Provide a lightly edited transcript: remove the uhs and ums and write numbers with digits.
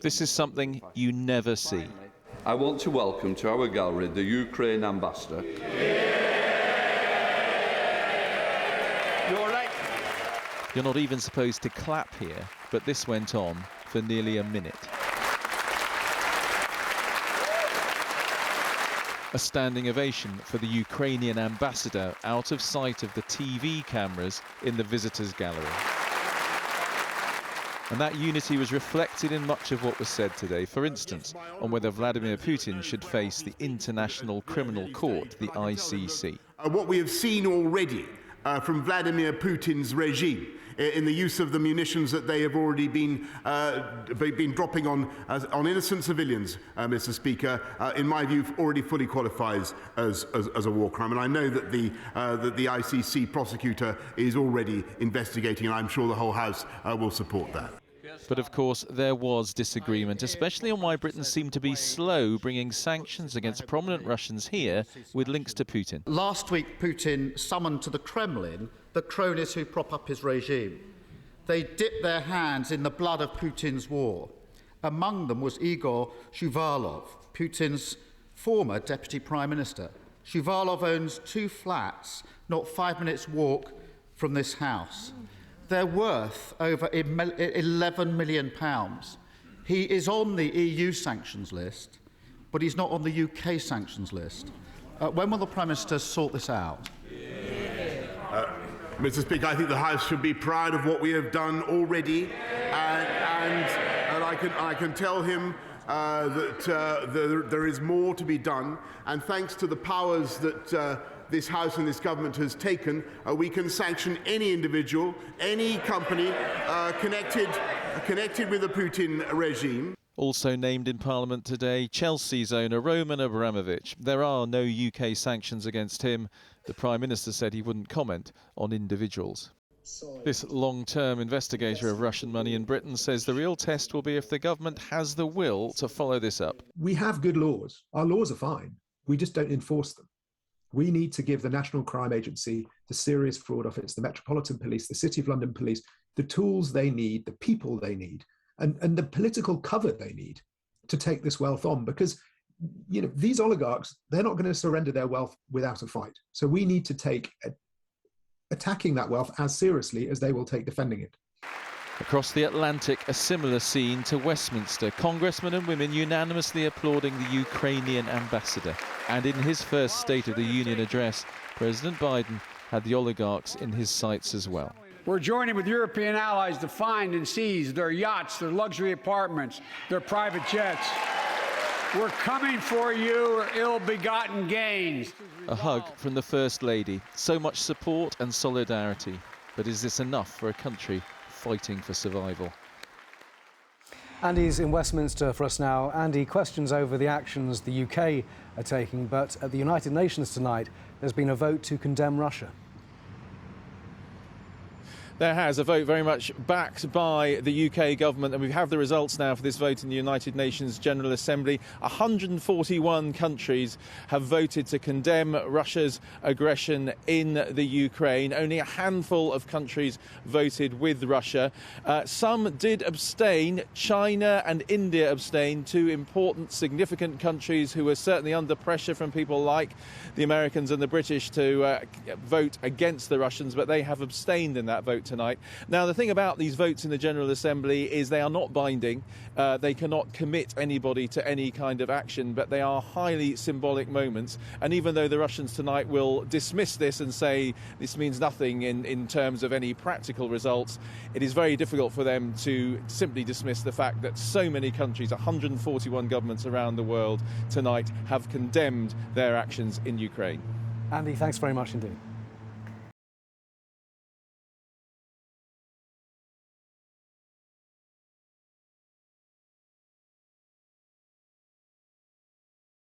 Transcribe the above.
This is something you never see. I want to welcome to our gallery the Ukraine ambassador. You're not even supposed to clap here, but this went on for nearly a minute. A standing ovation for the Ukrainian ambassador out of sight of the TV cameras in the visitors' gallery. And that unity was reflected in much of what was said today, for instance, on whether Vladimir Putin should face the International Criminal Court, the ICC. What we have seen already from Vladimir Putin's regime in the use of the munitions that they have already been dropping on innocent civilians, Mr. Speaker, in my view, already fully qualifies as a war crime. And I know that the ICC prosecutor is already investigating, and I'm sure the whole House will support that. But of course, there was disagreement, especially on why Britain seemed to be slow bringing sanctions against prominent Russians here with links to Putin. Last week, Putin summoned to the Kremlin the cronies who prop up his regime. They dipped their hands in the blood of Putin's war. Among them was Igor Shuvalov, Putin's former deputy prime minister. Shuvalov owns 2 flats, not 5 minutes' walk from this house. They're worth over £11 million. He is on the EU sanctions list, but he's not on the UK sanctions list. When will the Prime Minister sort this out? Mr. Speaker, I think the House should be proud of what we have done already, and I can tell him that there is more to be done, and thanks to the powers that this House and this government has taken, we can sanction any individual, any company connected with the Putin regime. Also named in Parliament today, Chelsea's owner Roman Abramovich. There are no UK sanctions against him. The Prime Minister said he wouldn't comment on individuals. This long-term investigator of Russian money in Britain says the real test will be if the government has the will to follow this up. We have good laws. Our laws are fine. We just don't enforce them. We need to give the National Crime Agency, the Serious Fraud Office, the Metropolitan Police, the City of London Police, the tools they need, the people they need, and the political cover they need to take this wealth on. Because, you know, these oligarchs, they're not going to surrender their wealth without a fight. So we need to take attacking that wealth as seriously as they will take defending it. Across the Atlantic, a similar scene to Westminster. Congressmen and women unanimously applauding the Ukrainian ambassador. And in his first State of the Union address, President Biden had the oligarchs in his sights as well. We're joining with European allies to find and seize their yachts, their luxury apartments, their private jets. We're coming for your ill-begotten gains. A hug from the First Lady. So much support and solidarity. But is this enough for a country fighting for survival? Andy's in Westminster for us now. Andy, questions over the actions the UK are taking, but at the United Nations tonight, there's been a vote to condemn Russia. There has a vote very much backed by the UK government, and we have the results now for this vote in the United Nations General Assembly. 141 countries have voted to condemn Russia's aggression in the Ukraine. Only a handful of countries voted with Russia. Some did abstain. China and India abstained, 2 important, significant countries who are certainly under pressure from people like the Americans and the British to vote against the Russians, but they have abstained in that vote tonight. Now, the thing about these votes in the General Assembly is they are not binding. They cannot commit anybody to any kind of action, but they are highly symbolic moments. And even though the Russians tonight will dismiss this and say this means nothing in terms of any practical results, it is very difficult for them to simply dismiss the fact that so many countries, 141 governments around the world tonight, have condemned their actions in Ukraine. Andy, thanks very much indeed.